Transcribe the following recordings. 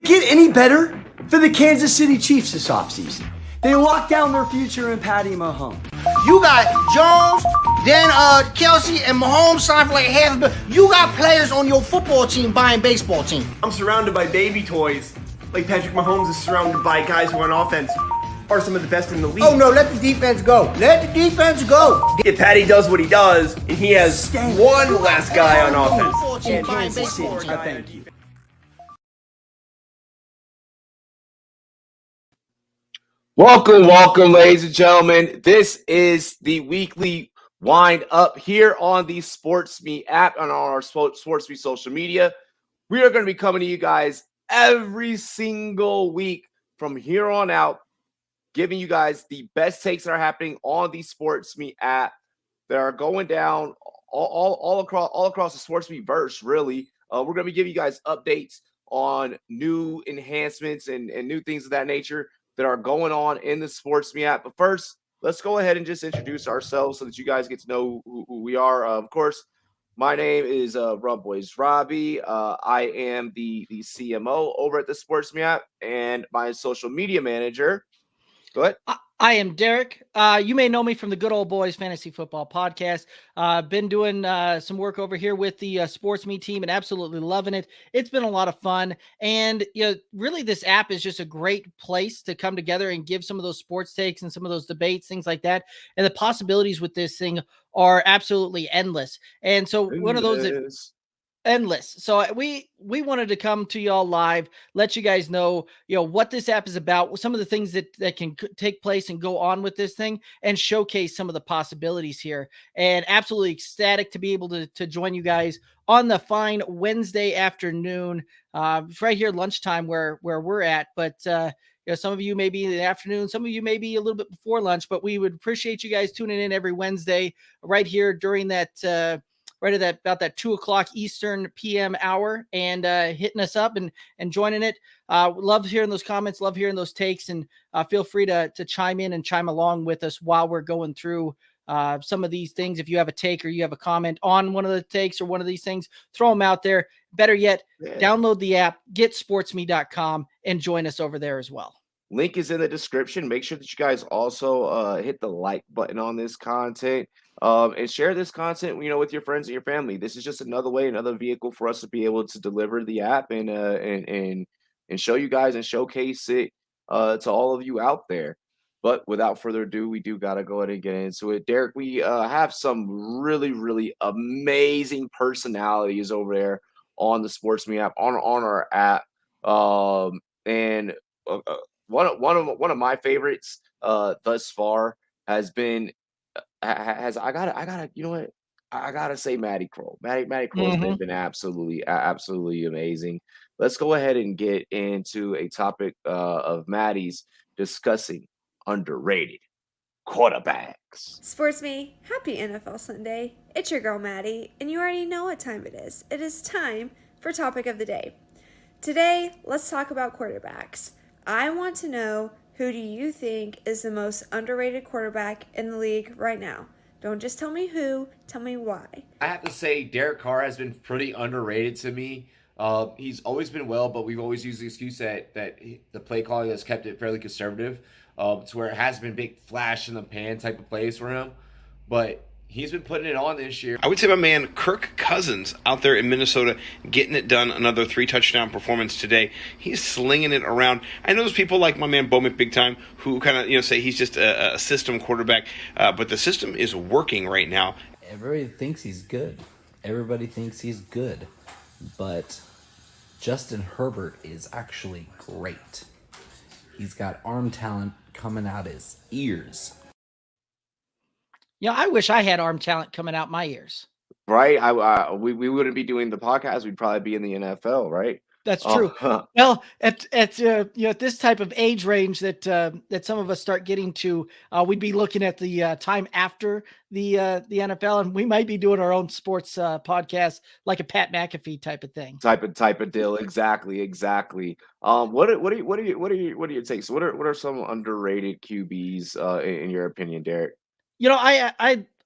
Get any better for the Kansas City Chiefs this offseason? They locked down their future in Patty Mahomes. You got Jones, then Kelsey, and Mahomes signed for like half a billion. You got players on your football team buying baseball team. I'm surrounded by baby toys. Like Patrick Mahomes is surrounded by guys who on offense are some of the best in the league. Oh no, let the defense go. Let the defense go. If Patty does what he does, and he has one less guy on offense. And Kansas City, thank you. Welcome, ladies and gentlemen. This is the weekly wind up here on the SportsMe app and on our SportsMe social media. We are going to be coming to you guys every single week from here on out, giving you guys the best takes that are happening on the SportsMe app that are going down all across the SportsMe verse. Really, we're going to be giving you guys updates on new enhancements and new things of that nature that are going on in the SportsMe app. But first, let's go ahead and just introduce ourselves so that you guys get to know who we are. Of course, my name is Rumboys Robbie. I am the CMO over at the SportsMe app and my social media manager. Go ahead. I am Derek. You may know me from the Good Old Boys Fantasy Football Podcast. Been doing some work over here with the SportsMe team and absolutely loving it. It's been a lot of fun. And really this app is just a great place to come together and give some of those sports takes and some of those debates, things like that. And the possibilities with this thing are absolutely endless. And so one of those endless. So we wanted to come to y'all live, let you guys know, what this app is about, some of the things that can take place and go on with this thing, and showcase some of the possibilities here. And absolutely ecstatic to be able to join you guys on the fine Wednesday afternoon, right here lunchtime where we're at. But some of you may be in the afternoon, some of you may be a little bit before lunch, but we would appreciate you guys tuning in every Wednesday right here during that right at about that 2:00 Eastern PM hour, and hitting us up and joining it. Love hearing those comments, love hearing those takes, and feel free to chime in and chime along with us while we're going through some of these things. If you have a take or you have a comment on one of the takes or one of these things, throw them out there. Better yet, download the app, get sportsme.com, and join us over there as well. Link is in the description. Make sure that you guys also hit the like button on this content. And share this content, with your friends and your family. This is just another way, another vehicle for us to be able to deliver the app and show you guys and showcase it to all of you out there. But without further ado, we do got to go ahead and get into it. Derek, we have some really, really amazing personalities over there on the SportsMe app, on our app. And one of my favorites thus far has been I gotta say Matty Kroll. Matty Kroll's been absolutely amazing. Let's go ahead and get into a topic of Matty's discussing underrated quarterbacks. SportsMe, happy NFL Sunday. It's your girl Maddie, and you already know what time it is. It is time for topic of the day. Today, let's talk about quarterbacks. I want to know, who do you think is the most underrated quarterback in the league right now? Don't just tell me who, tell me why. I have to say Derek Carr has been pretty underrated to me. He's always been well, but we've always used the excuse that the play calling has kept it fairly conservative, to where it has been big flash in the pan type of plays for him. But he's been putting it on this year. I would say my man Kirk Cousins out there in Minnesota getting it done. Another 3-touchdown performance today. He's slinging it around. I know there's people like my man Bowman Big Time who kind of say he's just a system quarterback, but the system is working right now. Everybody thinks he's good. But Justin Herbert is actually great. He's got arm talent coming out his ears. I wish I had arm talent coming out my ears. Right? We wouldn't be doing the podcast. We'd probably be in the NFL, right? That's true. Well, at this type of age range that some of us start getting to, we'd be looking at the time after the NFL, and we might be doing our own sports podcast, like a Pat McAfee type of thing. Type of deal. Exactly. What are your takes? What are some underrated QBs in your opinion, Derek?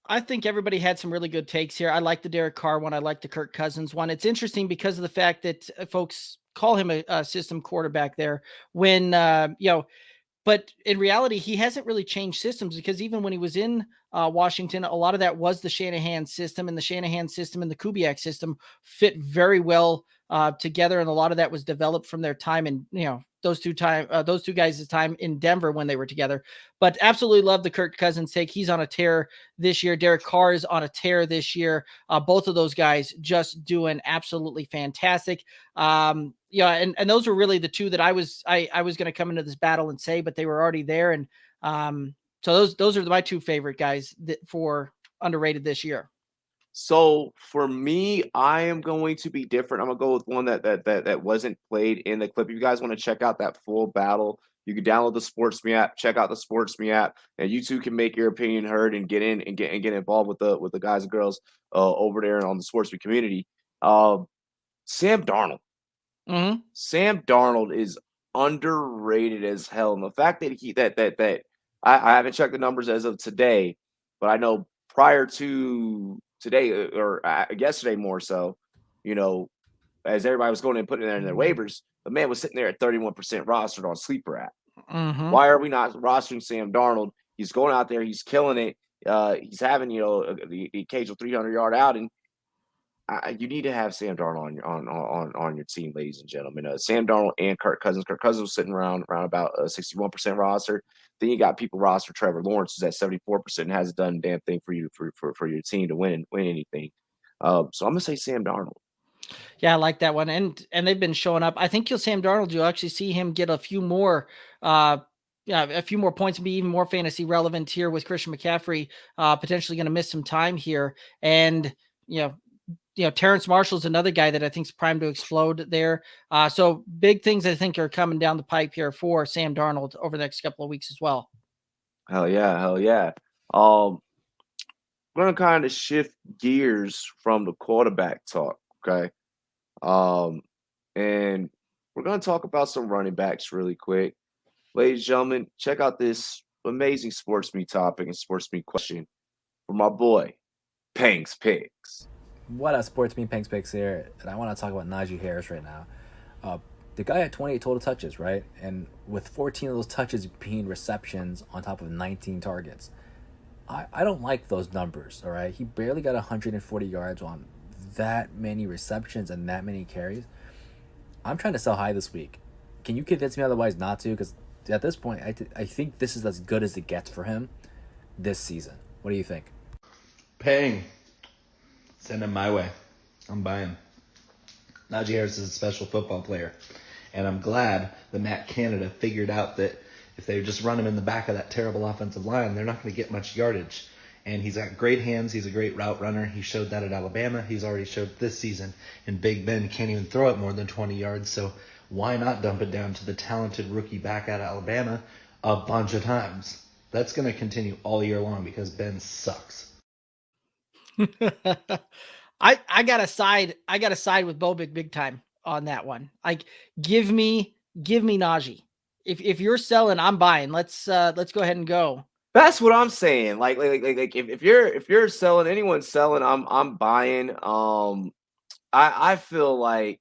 I think everybody had some really good takes here. I like the Derek Carr one. I like the Kirk Cousins one. It's interesting because of the fact that folks call him a system quarterback there when, but in reality, he hasn't really changed systems, because even when he was in Washington, a lot of that was the Shanahan system, and the Shanahan system and the Kubiak system fit very well together. And a lot of that was developed from their time in, those two guys' time in Denver when they were together. But absolutely love the Kirk Cousins take. He's on a tear this year. Derek Carr is on a tear this year. Both of those guys just doing absolutely fantastic. And those were really the two that I was going to come into this battle and say, but they were already there. And so those are my two favorite guys for underrated this year. So for me, I am going to be different. I'm gonna go with one that wasn't played in the clip. If you guys want to check out that full battle, you can download the SportsMe app, check out the SportsMe app, and you too can make your opinion heard and get in and get involved with the guys and girls over there on the SportsMe community. Sam Darnold. Mm-hmm. Sam Darnold is underrated as hell. And the fact that I haven't checked the numbers as of today, but I know prior to today or yesterday more so, as everybody was going and putting it in their waivers, the man was sitting there at 31% rostered on Sleeper app. Mm-hmm. Why are we not rostering Sam Darnold? He's going out there, he's killing it. He's having the occasional 300-yard outing. You need to have Sam Darnold on your team, ladies and gentlemen. Sam Darnold and Kirk Cousins. Kirk Cousins was sitting around about 61% roster. Then you got people roster. Trevor Lawrence is at 74% and hasn't done a damn thing for you for your team to win anything. So I'm gonna say Sam Darnold. Yeah, I like that one, and they've been showing up. I think Sam Darnold, you'll actually see him get a few more. A few more points and be even more fantasy relevant here with Christian McCaffrey potentially going to miss some time here, and Terrence Marshall's another guy that I think is primed to explode there. So big things I think are coming down the pipe here for Sam Darnold over the next couple of weeks as well. Hell yeah. We're going to kind of shift gears from the quarterback talk, okay? And we're going to talk about some running backs really quick. Ladies and gentlemen, check out this amazing SportsMe topic and SportsMe question from my boy, Pangs Picks. What up, SportsMe Pangs Picks here, and I want to talk about Najee Harris right now. The guy had 28 total touches, right? And with 14 of those touches being receptions on top of 19 targets. I don't like those numbers, all right? He barely got 140 yards on that many receptions and that many carries. I'm trying to sell high this week. Can you convince me otherwise not to? Because at this point, I think this is as good as it gets for him this season. What do you think? Paying. Send him my way. I'm buying. Najee Harris is a special football player. And I'm glad that Matt Canada figured out that if they just run him in the back of that terrible offensive line, they're not going to get much yardage. And he's got great hands. He's a great route runner. He showed that at Alabama. He's already showed this season. And Big Ben can't even throw it more than 20 yards. So why not dump it down to the talented rookie back at Alabama a bunch of times? That's going to continue all year long because Ben sucks. I gotta side with Bo big time on that one. Like give me Najee. If you're selling, I'm buying. Let's go ahead and go. That's what I'm saying. Like if you're selling, anyone's selling, I'm buying. I feel like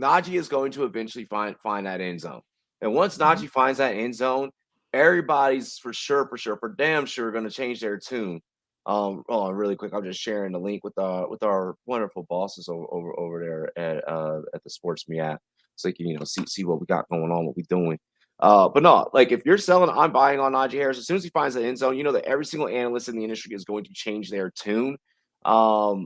Najee is going to eventually find that end zone. And once Najee finds that end zone, everybody's for damn sure going to change their tune. Hold on really quick. I'm just sharing the link with our wonderful bosses over there at the SportsMe app, so you can see what we got going on, what we're doing. But no, like if you're selling, I'm buying on Najee Harris. As soon as he finds the end zone, that every single analyst in the industry is going to change their tune. Right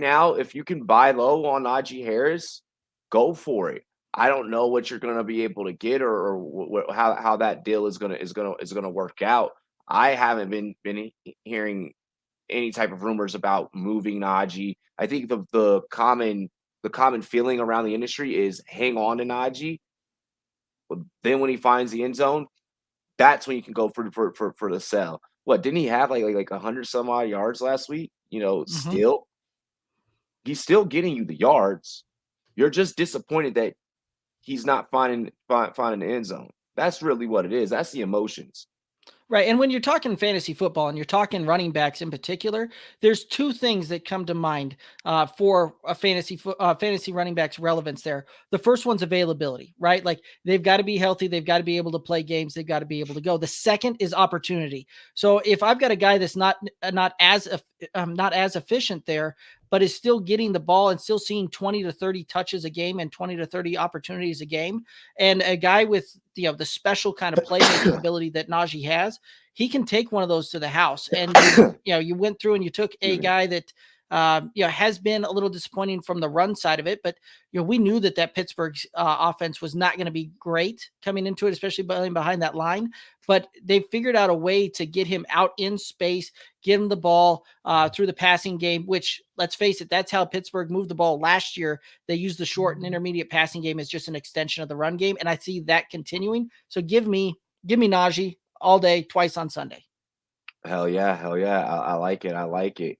now, if you can buy low on Najee Harris, go for it. I don't know what you're going to be able to get or how that deal is going to work out. I haven't been hearing any type of rumors about moving Najee. I think the common feeling around the industry is hang on to Najee. But then when he finds the end zone, that's when you can go for the sell. What, didn't he have like 100 some odd yards last week? Still, he's still getting you the yards. You're just disappointed that he's not finding the end zone. That's really what it is. That's the emotions. Right. And when you're talking fantasy football and you're talking running backs in particular, there's two things that come to mind for a fantasy running back's relevance there. The first one's availability, right? Like they've got to be healthy. They've got to be able to play games. They've got to be able to go. The second is opportunity. So if I've got a guy that's not as efficient there, but is still getting the ball and still seeing 20 to 30 touches a game and 20 to 30 opportunities a game, and a guy with the special kind of playmaking ability that Najee has, he can take one of those to the house. And you went through and you took a guy that has been a little disappointing from the run side of it, but we knew that Pittsburgh offense was not going to be great coming into it, especially behind that line. But they figured out a way to get him out in space, get him the ball through the passing game, which, let's face it, that's how Pittsburgh moved the ball last year. They used the short and intermediate passing game as just an extension of the run game, and I see that continuing. So give me Najee all day, twice on Sunday. Hell yeah. I like it.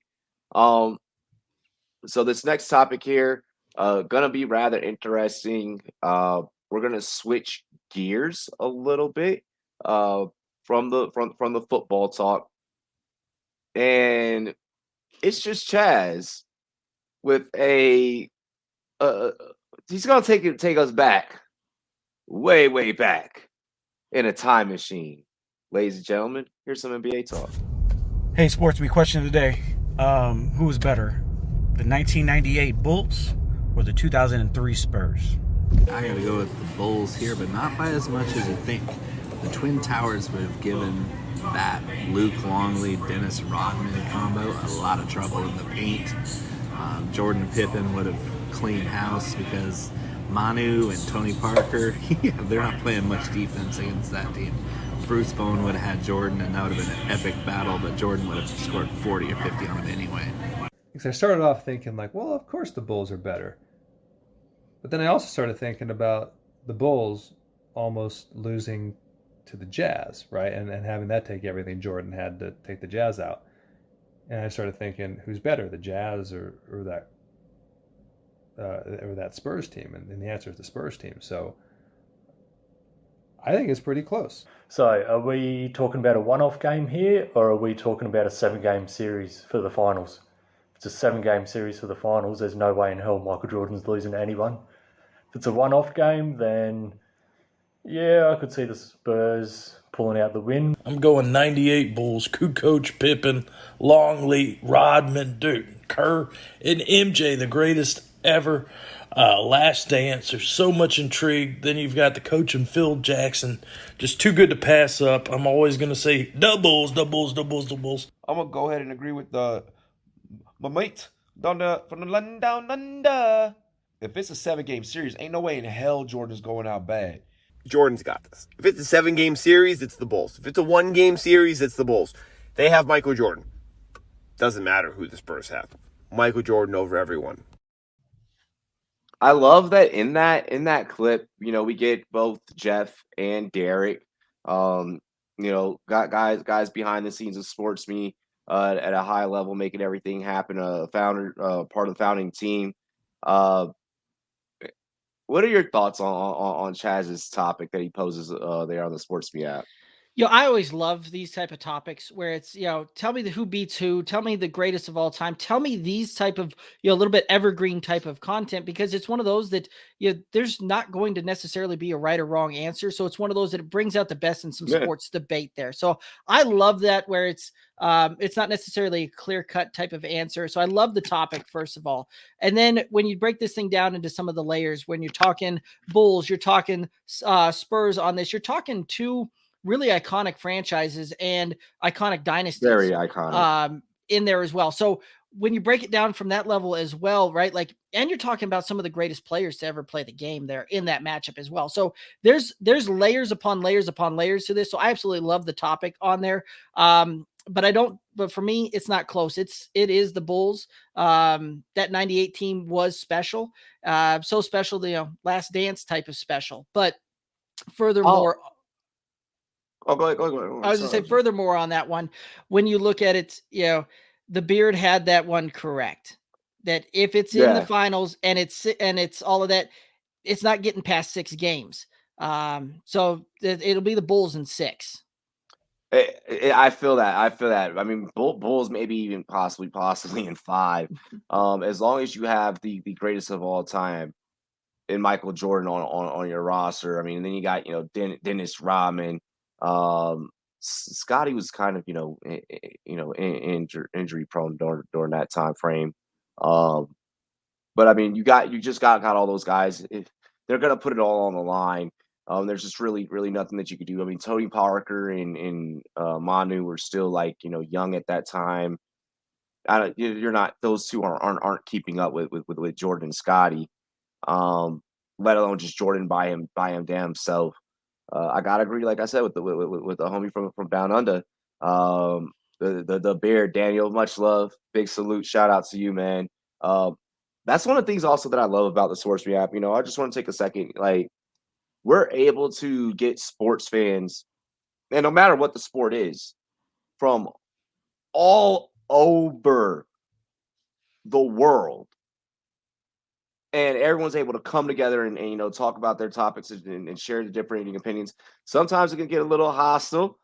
So this next topic here, gonna be rather interesting. We're gonna switch gears a little bit from the football talk, and it's just Chaz with a he's gonna take us back, way back in a time machine. Ladies and gentlemen, here's some NBA talk. Hey, SportsMe, question of the day. Who was better, the 1998 Bulls or the 2003 Spurs? I gotta go with the Bulls here, but not by as much as you think. The Twin Towers would have given that Luke Longley, Dennis Rodman combo a lot of trouble in the paint. Jordan Pippen would have cleaned house because Manu and Tony Parker, they're not playing much defense against that team. Bruce Bowen would have had Jordan, and that would have been an epic battle, but Jordan would have scored 40 or 50 on him anyway. Because I started off thinking like, well, of course the Bulls are better. But then I also started thinking about the Bulls almost losing to the Jazz, right? And having that take everything Jordan had to take the Jazz out. And I started thinking, who's better, the Jazz or that Spurs team? And the answer is the Spurs team. So I think it's pretty close. So are we talking about a one-off game here, or are we talking about a 7-game series for the finals? If it's a 7-game series for the finals, there's no way in hell Michael Jordan's losing to anyone. If it's a one-off game, then yeah, I could see the Spurs pulling out the win. I'm going 98 Bulls, Kukoc, Pippen, Longley, Rodman, dude, Kerr, and MJ, the greatest ever. Last Dance, there's so much intrigue. Then you've got the coach and Phil Jackson, just too good to pass up. I'm always going to say doubles. I'm going to go ahead and agree with my mate from the London down under. If it's a 7-game series, ain't no way in hell Jordan's going out bad. Jordan's got this. If it's a 7-game series, it's the Bulls. If it's a 1-game series, it's the Bulls. They have Michael Jordan. Doesn't matter who the Spurs have. Michael Jordan over everyone. I love that in that clip, we get both Jeff and Derek, got guys behind the scenes of SportsMe at a high level, making everything happen. Part of the founding team. What are your thoughts on Chaz's topic that he poses there on the SportsMe app? I always love these type of topics where it's, tell me who beats who, tell me the greatest of all time, tell me these type of, a little bit evergreen type of content, because it's one of those that, there's not going to necessarily be a right or wrong answer. So it's one of those that it brings out the best in some sports debate there. So I love that, where it's not necessarily a clear cut type of answer. So I love the topic, first of all. And then when you break this thing down into some of the layers, when you're talking Bulls, you're talking Spurs on this, you're talking two really iconic franchises and iconic dynasties. Very iconic. In there as well. So when you break it down from that level as well, right? And you're talking about some of the greatest players to ever play the game there in that matchup as well. So there's layers upon layers upon layers to this. So I absolutely love the topic on there. But for me, it's not close. It is the Bulls. That 98 team was special. So special, the Last Dance type of special. But furthermore, go ahead. I was going to say, furthermore on that one, when you look at it, the Beard had that one correct. That if it's in the finals and it's all of that, it's not getting past 6 games. So it'll be the Bulls in 6. I feel that. I feel that. I mean, Bulls maybe even possibly in 5. As long as you have the greatest of all time in Michael Jordan on your roster. I mean, and then you got, Dennis Rodman. Scotty was kind of, injury prone during that time frame. Um, but I mean, you just got all those guys. If they're gonna put it all on the line, there's just really nothing that you could do. I mean, Tony Parker and Manu were still like, young at that time. I don't, you're not; those two aren't keeping up with Jordan and Scotty. Let alone just Jordan by him damn self. I gotta agree, like I said, with the homie from down under. The bear Daniel, much love, big salute, shout out to you, man. That's one of the things also that I love about the SportsMe app. I just want to take a second, like we're able to get sports fans, and no matter what the sport is, from all over the world, and everyone's able to come together and talk about their topics and share the differing opinions. Sometimes it can get a little hostile,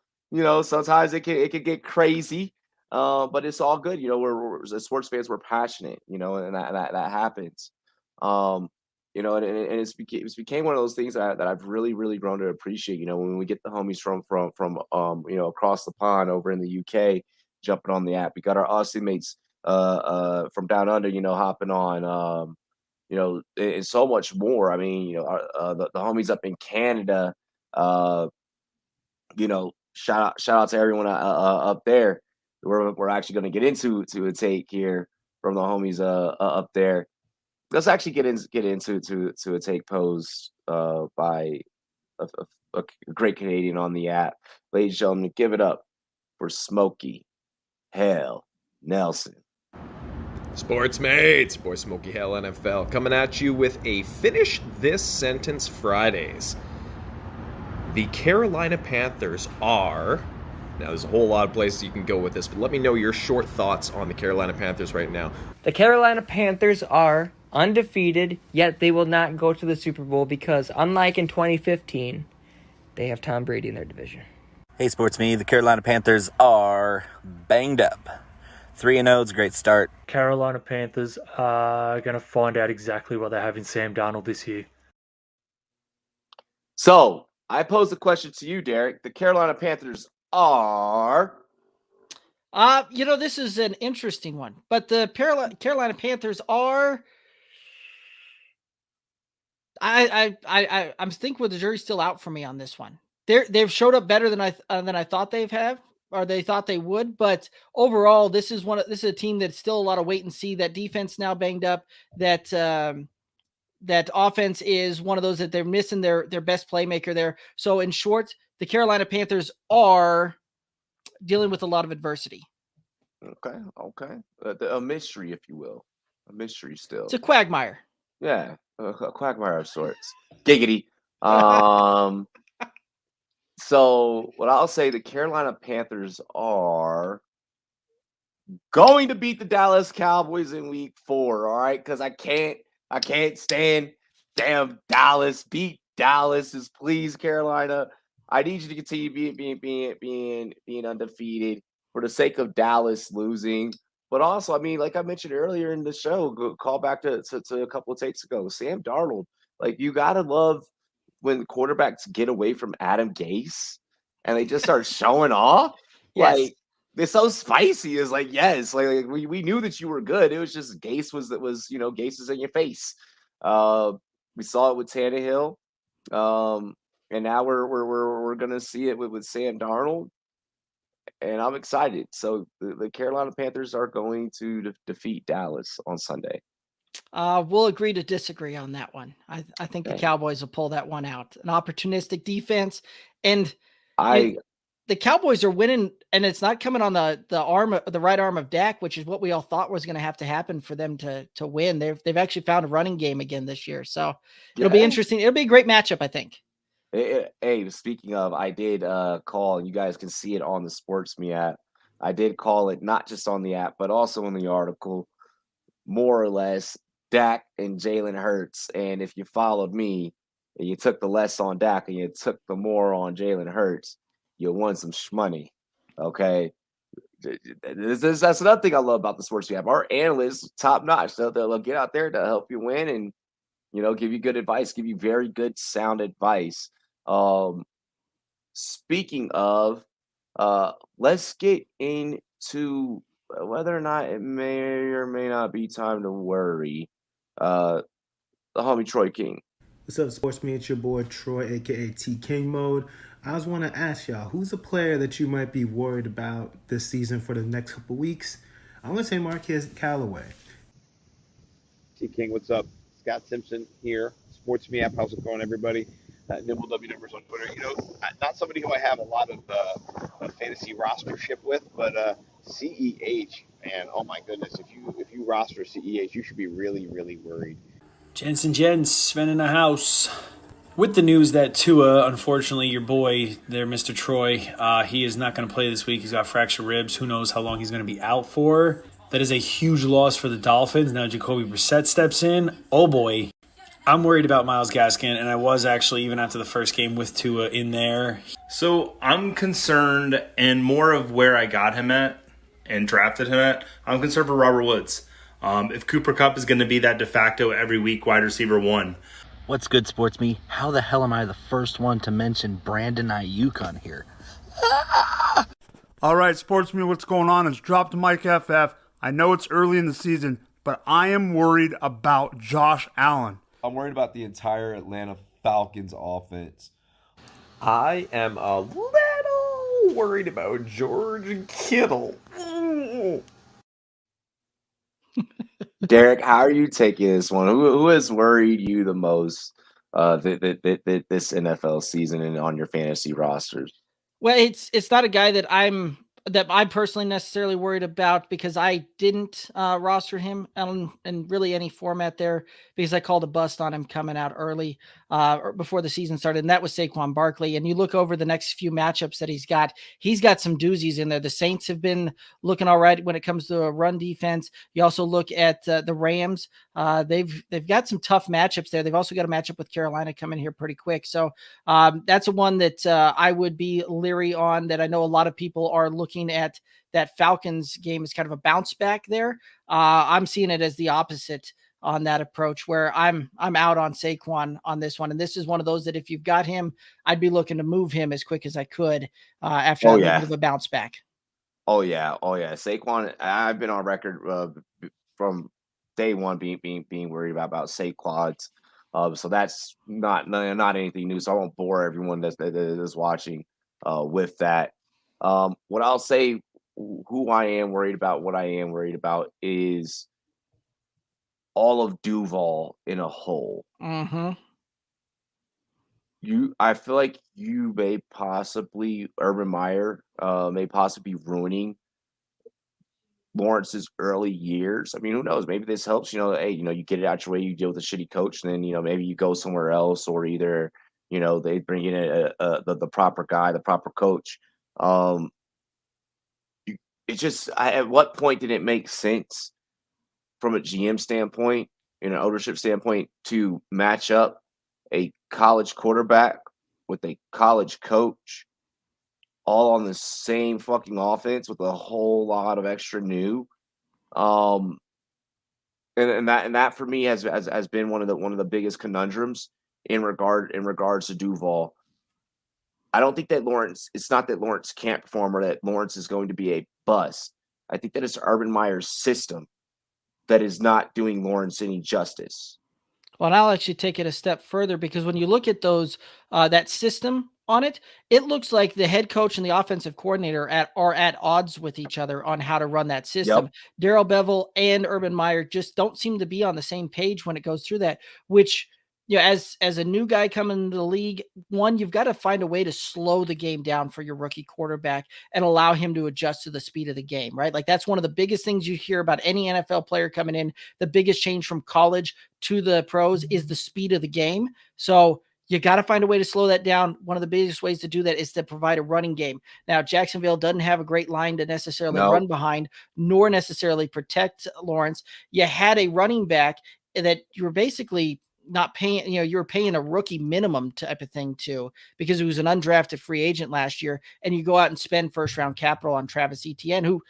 sometimes it can get crazy, but it's all good. We're as sports fans, we're passionate, and that happens. um and it's became one of those things that I've really grown to appreciate. When we get the homies from across the pond over in the UK jumping on the app, we got our Aussie mates from down under, hopping on, and so much more. I mean, the homies up in Canada, uh, shout out to everyone up there. We're actually going to get into a take here from the homies up there. Let's actually get into a take posed by a great Canadian on the app. Ladies and gentlemen, give it up for Smokey Hell Nelson. Sports mates, boy Smokey Hell NFL, coming at you with a Finish This Sentence Fridays. The Carolina Panthers are, now there's a whole lot of places you can go with this, but let me know your short thoughts on the Carolina Panthers right now. The Carolina Panthers are undefeated, yet they will not go to the Super Bowl because, unlike in 2015, they have Tom Brady in their division. Hey, SportsMe, the Carolina Panthers are banged up. 3-0 is a great start. Carolina Panthers are going to find out exactly what they have in Sam Darnold this year. So I pose the question to you, Derek. The Carolina Panthers are. This is an interesting one, but the Carolina Panthers are. I'm thinking with the jury's still out for me on this one. They've showed up better than I thought they thought they would, but overall, this is a team that's still a lot of wait and see. That defense now banged up. That offense is one of those that they're missing their best playmaker there. So in short, the Carolina Panthers are dealing with a lot of adversity. Okay. A mystery, if you will. A mystery still. It's a quagmire. Yeah, a quagmire of sorts. Giggity. So what I'll say, the Carolina Panthers are going to beat the Dallas Cowboys in week 4, all right? Because I can't stand damn Dallas. Beat Dallas, just please, Carolina. I need you to continue being undefeated for the sake of Dallas losing. But also, I mean, like I mentioned earlier in the show, call back to a couple of takes ago, Sam Darnold. Like, you gotta love when quarterbacks get away from Adam Gase and they just start showing off. Yes. Like, they're so spicy. It's like, yes, like we knew that you were good. It was just Gase Gase was in your face. We saw it with Tannehill. And now we're gonna see it with Sam Darnold. And I'm excited. So the Carolina Panthers are going to defeat Dallas on Sunday. We'll agree to disagree on that one. I think the Cowboys will pull that one out. An opportunistic defense, and the Cowboys are winning, and it's not coming on the right arm of Dak, which is what we all thought was going to have to happen for them to win. They've actually found a running game again this year, so it'll be interesting. It'll be a great matchup, I think. Hey, speaking of, I did call, and you guys can see it on the SportsMe app. I did call it not just on the app, but also in the article, more or less, Dak and Jalen Hurts. And if you followed me, and you took the less on Dak and you took the more on Jalen Hurts, you won some shmoney. Okay. That's another thing I love about the sports we have. Our analysts, top notch. They'll get out there to help you win and, give you good advice, give you very good sound advice. Speaking of, let's get into whether or not it may or may not be time to worry. The homie Troy King. What's up, Sports Me? It's your boy Troy, aka T King Mode. I just want to ask y'all, who's a player that you might be worried about this season for the next couple weeks? I'm gonna say Marquez Callaway. T King, what's up? Scott Simpson here. Sports Me app. How's it going, everybody? Nibble W numbers on Twitter. Not somebody who I have a lot of fantasy rostership with, but CEH, man, oh my goodness, if you roster CEH, you should be really, really worried. Gents and gents, Sven in the house. With the news that Tua, unfortunately, your boy there, Mr. Troy, he is not going to play this week. He's got fractured ribs. Who knows how long he's going to be out for. That is a huge loss for the Dolphins. Now Jacoby Brissett steps in. Oh, boy. I'm worried about Myles Gaskin, and I was actually, even after the first game with Tua in there. So I'm concerned, and more of where I got him at and drafted him at, I'm concerned for Robert Woods. If Cooper Kupp is going to be that de facto every week wide receiver one. What's good, Sports Me? How the hell am I the first one to mention Brandon Ayuk on here? All right, Sports Me, what's going on? It's Drop to Mike FF. I know it's early in the season, but I am worried about Josh Allen. I'm worried about the entire Atlanta Falcons offense. I am a little worried about George Kittle. Derek, how are you taking this one? Who has worried you the most this NFL season and on your fantasy rosters? Well, it's not a guy that I'm personally necessarily worried about because I didn't roster him in really any format there because I called a bust on him coming out early before the season started, and that was Saquon Barkley. And you look over the next few matchups that he's got some doozies in there. The Saints have been looking all right when it comes to a run defense. You also look at the Rams. They've got some tough matchups there. They've also got a matchup with Carolina coming here pretty quick. So that's a one that I would be leery on, that I know a lot of people are looking at that Falcons game as kind of a bounce back there. I'm seeing it as the opposite on that approach, where I'm out on Saquon on this one. And this is one of those that if you've got him, I'd be looking to move him as quick as I could after a little bit of a bounce back. Oh yeah. Saquon, I've been on record from day one being worried about Saquon. So that's not anything new. So I won't bore everyone that's watching with that. What I'll say, who I am worried about, what I am worried about is all of Duval in a whole. Mm-hmm. I feel like you may possibly, Urban Meyer, may possibly be ruining Lawrence's early years. I mean, who knows? Maybe this helps. Hey, you get it out your way, you deal with a shitty coach, and then maybe you go somewhere else, or either they bring in the proper guy, the proper coach. It's just, at what point did it make sense from a GM standpoint, an ownership standpoint, to match up a college quarterback with a college coach all on the same fucking offense with a whole lot of extra new? And that for me has been one of the biggest conundrums in regards to Duval. I don't think that it's not that Lawrence can't perform or that Lawrence is going to be a bust. I think that it's Urban Meyer's system that is not doing Lawrence any justice. Well, and I'll actually take it a step further, because when you look at those, that system on it, it looks like the head coach and the offensive coordinator are at odds with each other on how to run that system. Yep. Darrell Bevell and Urban Meyer just don't seem to be on the same page when it goes through that, which, as a new guy coming into the league, one, you've got to find a way to slow the game down for your rookie quarterback and allow him to adjust to the speed of the game, right? Like, that's one of the biggest things you hear about any NFL player coming in. The biggest change from college to the pros is the speed of the game. So you got to find a way to slow that down. One of the biggest ways to do that is to provide a running game. Now, Jacksonville doesn't have a great line to necessarily run behind, nor necessarily protect Lawrence. You had a running back that you were basically not paying, you were paying a rookie minimum type of thing too, because he was an undrafted free agent last year, and you go out and spend first round capital on Travis Etienne, who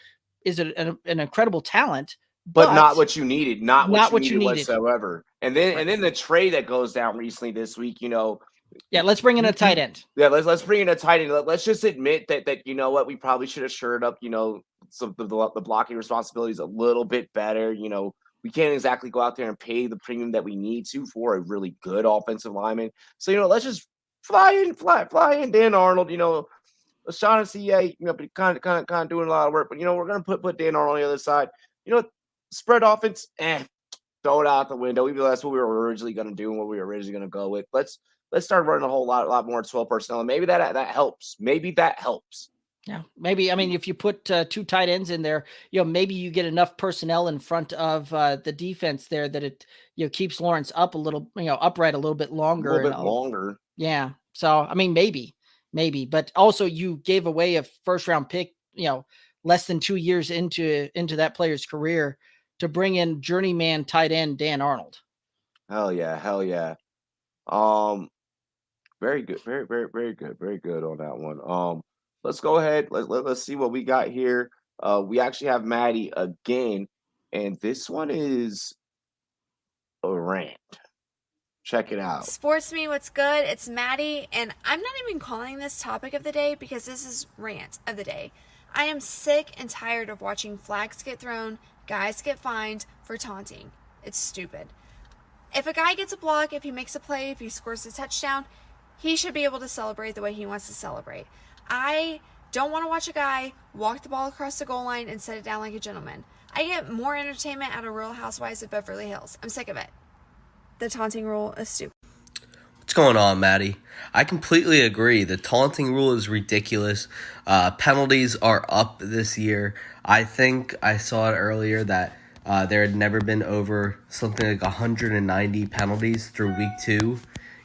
is an incredible talent, but not what you needed, not what you needed whatsoever. And then the trade that goes down recently this week, Yeah, let's bring in a tight end. Yeah, let's bring in a tight end. Let's just admit that you know what, we probably should have shored up, some of the blocking responsibilities a little bit better. We can't exactly go out there and pay the premium that we need to for a really good offensive lineman. So let's just fly in Dan Arnold. O'Shaughnessy, kind of doing a lot of work, but we're gonna put Dan Arnold on the other side. Spread offense, throw it out the window. Even though that's what we were originally gonna do and what we were originally gonna go with. Let's start running a whole lot more 12 personnel. And maybe that helps. Maybe that helps. Yeah, maybe. I mean, if you put two tight ends in there, maybe you get enough personnel in front of the defense there that it, keeps Lawrence up a little, upright a little bit longer. A little bit longer. Yeah. So, I mean, maybe, but also you gave away a first round pick, less than 2 years into that player's career to bring in journeyman tight end Dan Arnold. Hell yeah. Very good. Very, very, very good. Very good on that one. Let's go ahead. Let's see what we got here. We actually have Maddie again, and this one is a rant. Check it out. SportsMe, what's good? It's Maddie, and I'm not even calling this topic of the day because this is rant of the day. I am sick and tired of watching flags get thrown, guys get fined for taunting. It's stupid. If a guy gets a block, if he makes a play, if he scores a touchdown, he should be able to celebrate the way he wants to celebrate. I don't want to watch a guy walk the ball across the goal line and set it down like a gentleman. I get more entertainment out of Real Housewives of Beverly Hills. I'm sick of it. The taunting rule is stupid. What's going on, Maddie? I completely agree. The taunting rule is ridiculous. Penalties are up this year. I think I saw it earlier that there had never been over something like 190 penalties through week 2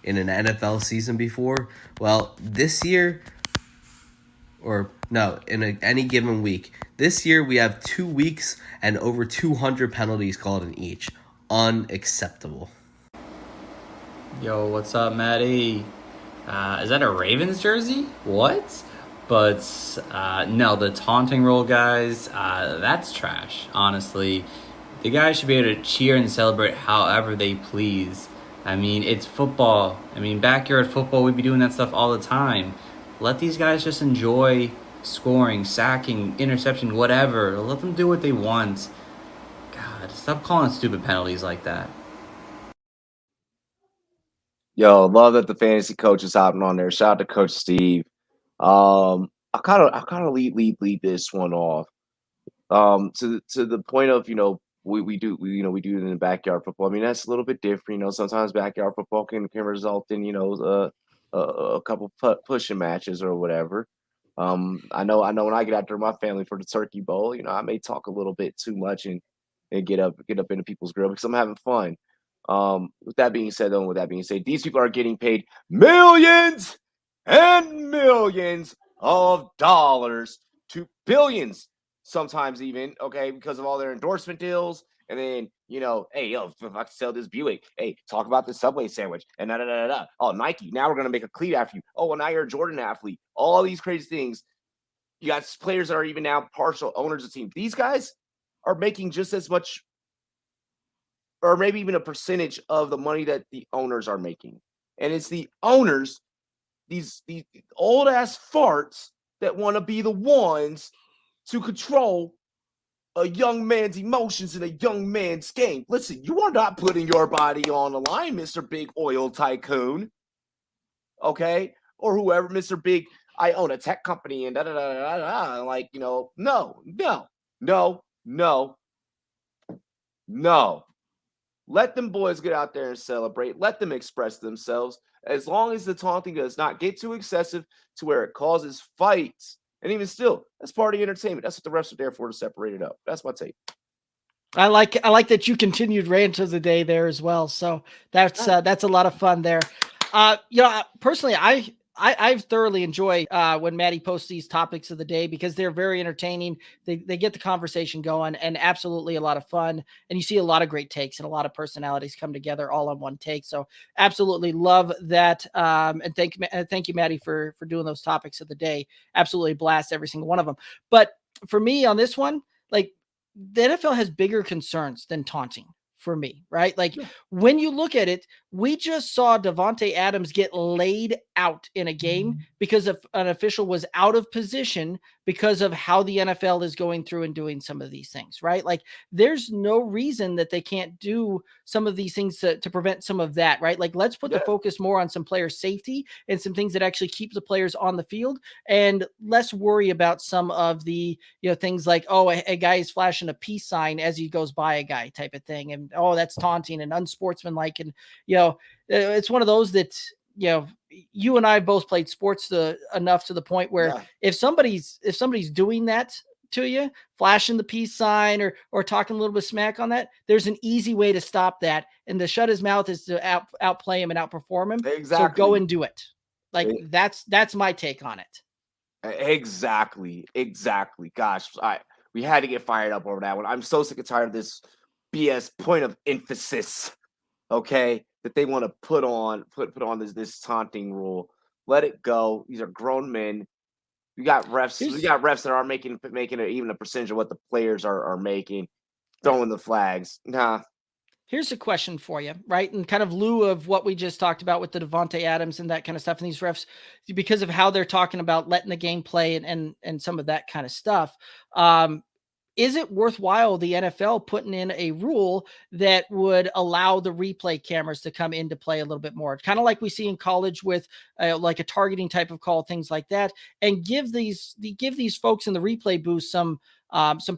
in an NFL season before. Well, this year, any given week, this year we have 2 weeks and over 200 penalties called in each. Unacceptable. Yo, what's up, Maddie? Is that a Ravens jersey? What? But no, the taunting rule, guys, that's trash, honestly. The guys should be able to cheer and celebrate however they please. I mean, it's football. I mean, backyard football, we'd be doing that stuff all the time. Let these guys just enjoy scoring, sacking, interception, whatever. Let them do what they want. God, stop calling stupid penalties like that. Yo, love that the fantasy coach is hopping on there. Shout out to Coach Steve. I kind of lead this one off. To the point of, we do it in the backyard football. I mean, that's a little bit different. Sometimes backyard football can result in, a couple pushing matches or whatever. I know when I get out there with my family for the Turkey Bowl, I may talk a little bit too much and get up into people's grill because I'm having fun. With that being said, these people are getting paid millions and millions of dollars to billions, sometimes even, okay, because of all their endorsement deals. And then, hey, yo, if I can sell this Buick, hey, talk about the Subway sandwich and da. Oh, Nike, now we're going to make a cleat after you. Oh, well, now you're a Jordan athlete. All these crazy things. You got players that are even now partial owners of the team. These guys are making just as much, or maybe even a percentage of the money that the owners are making. And it's the owners, these old ass farts that want to be the ones to control a young man's emotions in a young man's game. Listen, you are not putting your body on the line, Mr. Big Oil Tycoon. Okay? Or whoever, Mr. Big, I own a tech company and da. Like, no. Let them boys get out there and celebrate. Let them express themselves. As long as the taunting does not get too excessive to where it causes fights. And even still, that's part of the entertainment. That's what the refs are there for, to separate it up. That's my take. I like that you continued rant of the day there as well. So that's a lot of fun there. Personally, I I've thoroughly enjoyed when Maddie posts these topics of the day because they're very entertaining. They get the conversation going and absolutely a lot of fun. And you see a lot of great takes and a lot of personalities come together all on one take. So absolutely love that. And thank you, Maddie, for doing those topics of the day. Absolutely blast every single one of them. But for me on this one, like the NFL has bigger concerns than taunting. For me, right? Like when you look at it, we just saw Davante Adams get laid out in a game because of an official was out of position because of how the NFL is going through and doing some of these things, right? Like there's no reason that they can't do some of these things to prevent some of that, right? Like let's put the focus more on some player safety and some things that actually keep the players on the field and less worry about some of the, things like, oh, a guy is flashing a peace sign as he goes by a guy type of thing. And, oh, that's taunting and unsportsmanlike. And, it's one of those that, you and I both played sports enough to the point where if somebody's doing that to you, flashing the peace sign or talking a little bit of smack on that, there's an easy way to stop that. And to shut his mouth is to outplay him and outperform him. Exactly. So go and do it. Like that's my take on it. Exactly. Gosh, we had to get fired up over that one. I'm so sick and tired of this BS point of emphasis. Okay, that they want to put on this taunting rule. Let it go. These are grown men. We got refs. We got refs that are making even a percentage of what the players are making, throwing the flags. Nah. Here's a question for you, right? And kind of lieu of what we just talked about with the Davante Adams and that kind of stuff, and these refs, because of how they're talking about letting the game play and some of that kind of stuff. Is it worthwhile the NFL putting in a rule that would allow the replay cameras to come into play a little bit more? Kind of like we see in college with like a targeting type of call, things like that, and give these folks in the replay booth some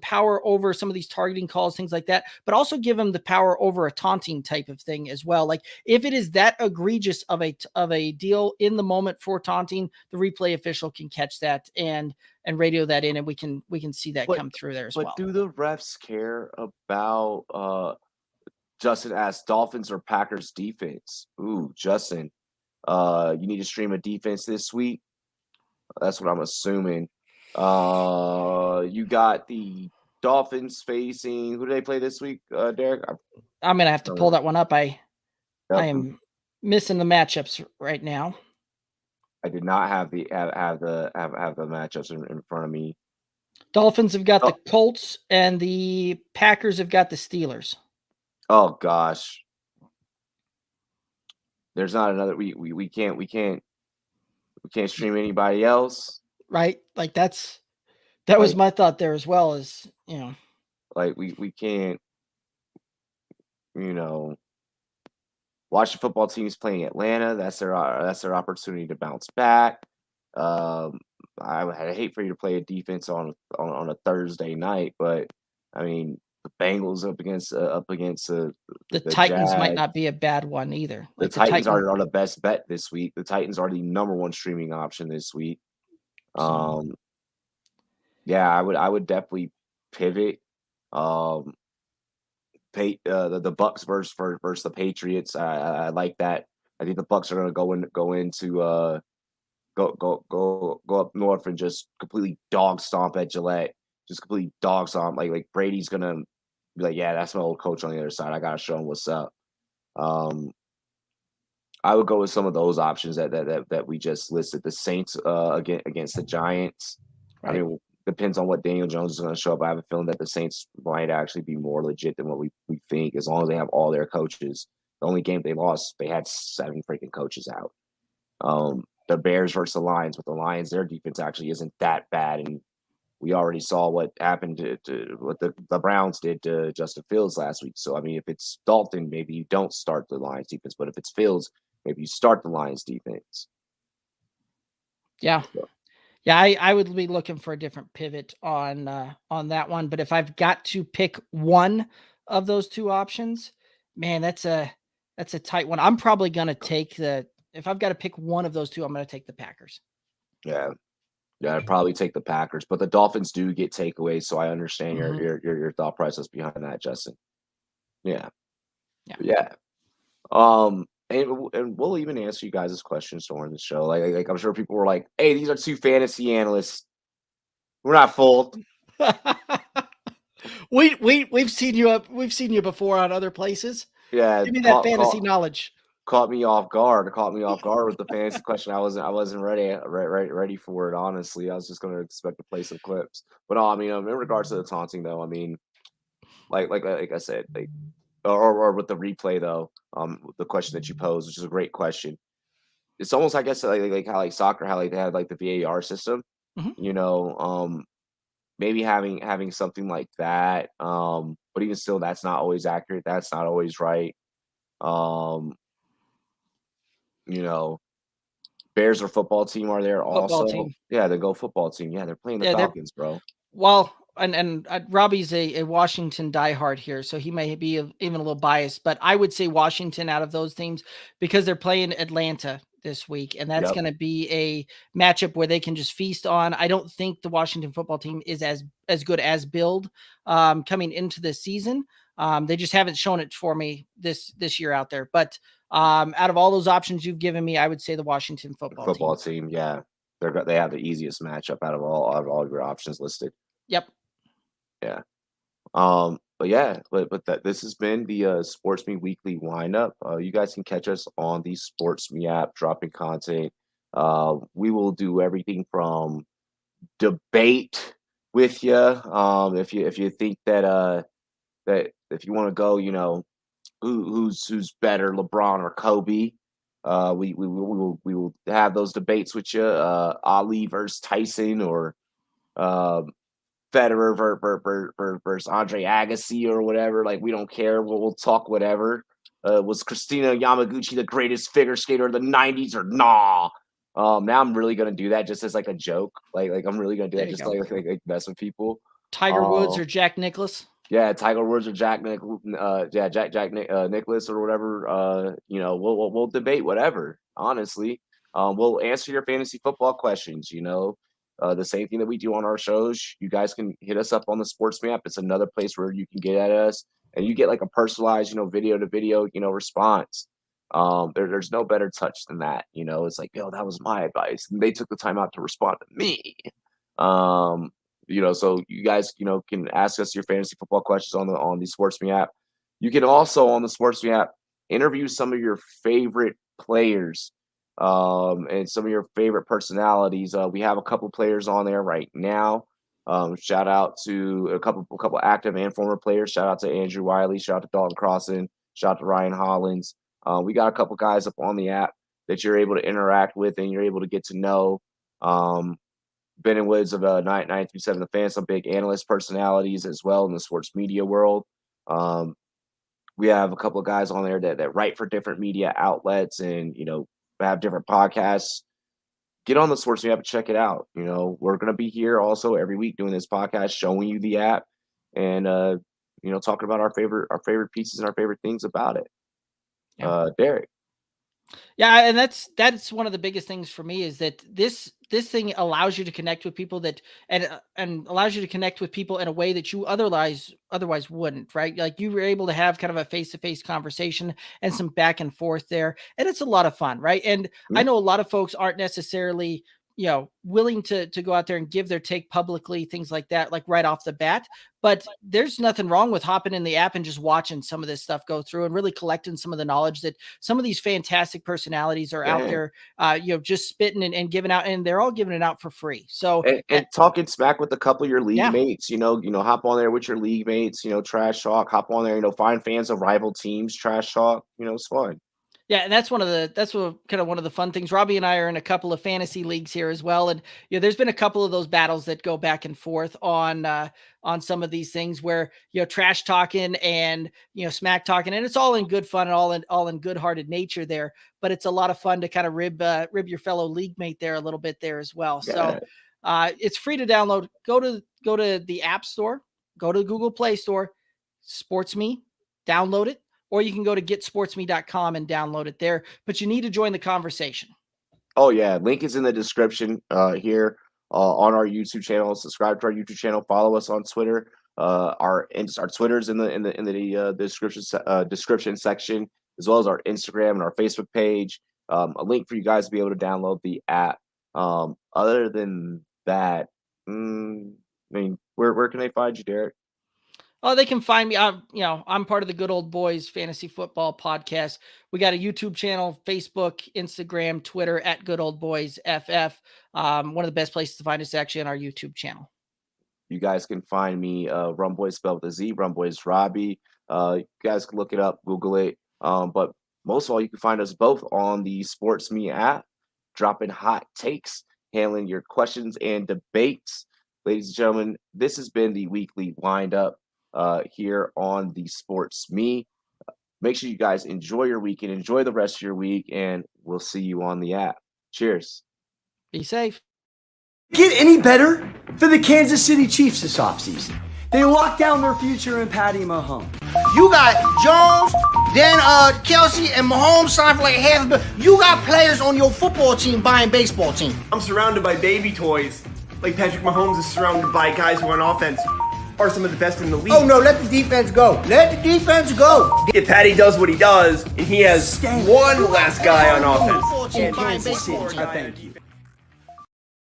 power over some of these targeting calls, things like that, but also give them the power over a taunting type of thing as well. Like if it is that egregious of a deal in the moment for taunting, the replay official can catch that and radio that in, and we can see that come through there as well. But do the refs care about Justin asked Dolphins or Packers defense? Ooh, Justin, you need to stream a defense this week. That's what I'm assuming. You got the Dolphins facing who do they play this week, Derek? I'm gonna have to pull that one up. I am missing the matchups right now. I did not have the matchups in front of me. Dolphins have got the Colts and the Packers have got the Steelers. Oh gosh. There's not another we can't stream anybody else. Right? Like that was my thought there as well, as like we can't watch the football teams playing Atlanta. That's their opportunity to bounce back. I hate for you to play a defense on a Thursday night, but I mean the Bengals up against the Titans Jags. might not be a bad one either. Like the Titans are the best bet this week. The Titans are the number one streaming option this week. Yeah, I would definitely pivot. The Bucks versus the Patriots. I like that. I think the Bucks are going to go up north and just completely dog stomp at Gillette. Just completely dog stomp. Like Brady's going to be like, yeah, that's my old coach on the other side. I got to show him what's up. I would go with some of those options that we just listed. The Saints against the Giants. Right. I mean, depends on what Daniel Jones is going to show up. I have a feeling that the Saints might actually be more legit than what we think, as long as they have all their coaches. The only game they lost, they had 7 freaking coaches out. The Bears versus the Lions. With the Lions, their defense actually isn't that bad, and we already saw what happened to what the Browns did to Justin Fields last week. So, I mean, if it's Dalton, maybe you don't start the Lions defense, but if it's Fields, maybe you start the Lions defense. Yeah. Yeah, I would be looking for a different pivot on that one. But if I've got to pick one of those two options, man, that's a tight one. I'm probably gonna take if I've got to pick one of those two, I'm gonna take the Packers. Yeah, I'd probably take the Packers, but the Dolphins do get takeaways, so I understand your thought process behind that, Justin. Yeah. And we'll even answer you guys' questions during the show. Like I'm sure people were like, "Hey, these are two fantasy analysts. We're not full." We've seen you up. We've seen you before on other places. Yeah, Give me that fantasy knowledge. caught me off guard. It caught me off guard with the fantasy question. I wasn't ready for it. Honestly, I was just going to expect to play some clips. But no, I mean, in regards to the taunting, though, I mean, like I said, or with the replay though, the question that you posed, which is a great question. It's almost, I guess, like how like soccer, how like they had like the VAR system. Mhm. You know, maybe having something like that. But even still, that's not always accurate. That's not always right. Um, you know, Bears or football team are there Football also. team. Yeah, the Go football team. Yeah, they're playing the Yeah, they're Falcons, bro. well, and Robbie's a Washington diehard here, so he may be even a little biased, but I would say Washington out of those teams because they're playing Atlanta this week, and that's Yep. going to be a matchup where they can just feast on. I don't think the Washington football team is as good as build coming into the season. They just haven't shown it for me this year out there. But out of all those options you've given me, I would say the Washington football team. Yeah, they have the easiest matchup out of all your options listed. Yep. Yeah. But yeah, but that this has been the SportsMe Weekly Windup. You guys can catch us on the SportsMe app, dropping content. We will do everything from debate with you. If you think that that if you want to go, you know, who's better, LeBron or Kobe. We will have those debates with you. Ali versus Tyson, or Federer versus Andre Agassi, or whatever. Like, we don't care. We'll talk whatever. Was Christina Yamaguchi the greatest figure skater of the '90s or nah? Now I'm really gonna do that just as like a joke. Like I'm really gonna do There that you just go. like mess with people. Tiger Woods or Jack Nicklaus. Yeah, Tiger Woods or Jack Nicklaus or whatever. You know, we'll debate whatever. Honestly, we'll answer your fantasy football questions. You know, the same thing that we do on our shows. You guys can hit us up on the SportsMe app. It's another place where you can get at us, and you get like a personalized, you know, video to video, you know, response. There's no better touch than that. You know, it's like, yo, that was my advice, and they took the time out to respond to me. You know, so you guys, you know, can ask us your fantasy football questions on the SportsMe app. You can also on the SportsMe app interview some of your favorite players, and some of your favorite personalities. We have a couple players on there right now. Shout out to a couple active and former players. Shout out to Andrew Wiley. Shout out to Dalton Crossan. Shout out to Ryan Hollins. We got a couple guys up on the app that you're able to interact with and you're able to get to know. Ben and Woods of 937 The Fan, some big analyst personalities as well in the sports media world. We have a couple of guys on there that write for different media outlets and, you know, have different podcasts. Get on the SportsMe app and check it out. You know, we're going to be here also every week doing this podcast, showing you the app and, you know, talking about our favorite pieces and our favorite things about it. Derek. Yeah, and that's one of the biggest things for me is that this thing allows you to connect with people that and allows you to connect with people in a way that you otherwise wouldn't, right? Like you were able to have kind of a face-to-face conversation and some back and forth there, and it's a lot of fun, right? And I know a lot of folks aren't necessarily, you know, willing to go out there and give their take publicly, things like that, like right off the bat. But there's nothing wrong with hopping in the app and just watching some of this stuff go through and really collecting some of the knowledge that some of these fantastic personalities are out there, you know, just spitting and giving out, and they're all giving it out for free. So and talking smack with a couple of your league Yeah. mates, you know, hop on there with your league mates, you know, trash talk, hop on there, you know, find fans of rival teams, trash talk, you know, it's fun. Yeah, and that's kind of one of the fun things. Robbie and I are in a couple of fantasy leagues here as well, and you know, there's been a couple of those battles that go back and forth on some of these things where, you know, trash talking and, you know, smack talking, and it's all in good fun and all in good-hearted nature there. But it's a lot of fun to kind of rib your fellow league mate there a little bit there as well. So it's free to download. Go to the App Store, go to the Google Play Store, SportsMe, download it. Or you can go to getsportsme.com and download it there. But you need to join the conversation. Oh yeah, link is in the description here on our YouTube channel. Subscribe to our YouTube channel. Follow us on Twitter. Our Twitter's in the description section. as well as our Instagram and our Facebook page. A link for you guys to be able to download the app. Other than that, where can they find you, Derek? Oh, they can find me. I'm part of the Good Old Boys Fantasy Football Podcast. We got a YouTube channel, Facebook, Instagram, Twitter at Good Old Boys FF. One of the best places to find us actually on our YouTube channel. You guys can find me, Rumboy spelled with a Z, Rumboy's Robbie. You guys can look it up, Google it. But most of all, you can find us both on the SportsMe app, dropping hot takes, handling your questions and debates. Ladies and gentlemen, this has been the weekly windup here on the SportsMe. Make sure you guys enjoy your weekend, enjoy the rest of your week, and we'll see you on the app. Cheers. Be safe. Get any better than the Kansas City Chiefs this offseason? They locked down their future in Patty Mahomes. You got Jones, then Kelsey, and Mahomes signed for like $500 million. You got players on your football team buying baseball team. I'm surrounded by baby toys. Like Patrick Mahomes is surrounded by guys who on offense are some of the best in the league. Oh no, let the defense go. Let the defense go. If Patty does what he does, and he has one less guy on offense. Buying baseball team. I thank you.